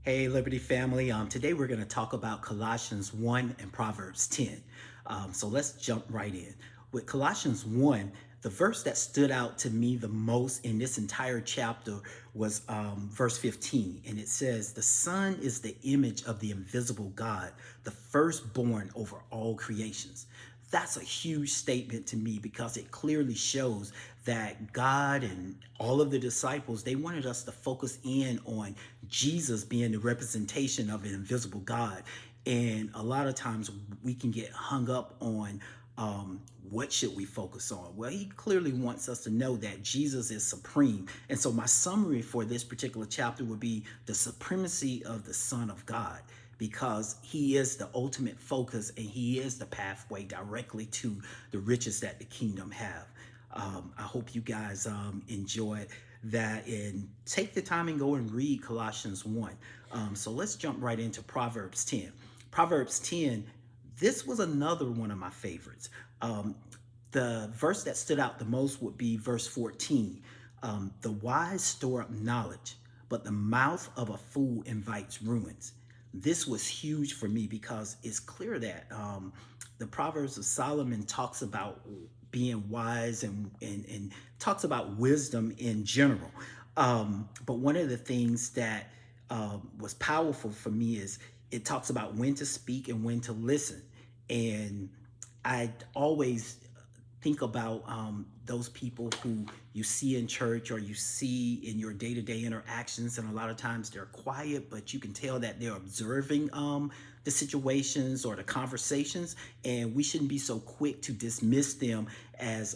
Hey, Liberty family. Today we're going to talk about Colossians 1 and Proverbs 10. So let's jump right in. With Colossians 1, the verse that stood out to me the most in this entire chapter was verse 15. And it says, "The Son is the image of the invisible God, the firstborn over all creations." That's a huge statement to me because it clearly shows that God and all of the disciples, they wanted us to focus in on Jesus being the representation of an invisible God. And a lot of times we can get hung up on what should we focus on? Well, he clearly wants us to know that Jesus is supreme. And so my summary for this particular chapter would be the supremacy of the Son of God, because he is the ultimate focus and he is the pathway directly to the riches that the kingdom have. I hope you guys enjoy that and take the time and go and read Colossians 1. So let's jump right into Proverbs 10. Proverbs 10, this was another one of my favorites. The verse that stood out the most would be verse 14. The wise store up knowledge, but the mouth of a fool invites ruins. This was huge for me because it's clear that the Proverbs of Solomon talks about being wise and talks about wisdom in general. But one of the things that was powerful for me is it talks about when to speak and when to listen. And I always think about those people who you see in church or you see in your day-to-day interactions, and a lot of times they're quiet, but you can tell that they're observing the situations or the conversations, and we shouldn't be so quick to dismiss them as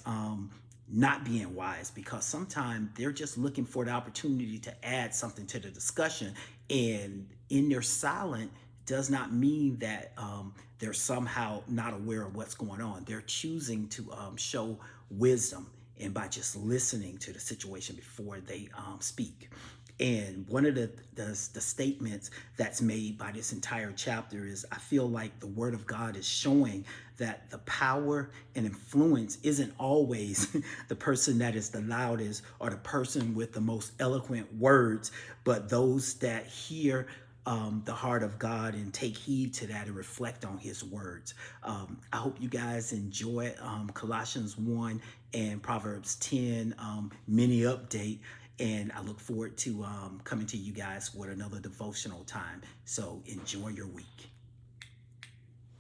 not being wise, because sometimes they're just looking for the opportunity to add something to the discussion, and in their silence does not mean that they're somehow not aware of what's going on. They're choosing to show wisdom, and by just listening to the situation before they speak. And one of the statements that's made by this entire chapter is, I feel like the word of God is showing that the power and influence isn't always the person that is the loudest or the person with the most eloquent words, but those that hear the heart of God and take heed to that and reflect on his words. I hope you guys enjoy Colossians 1 and Proverbs 10 mini update. And I look forward to coming to you guys with another devotional time. So enjoy your week.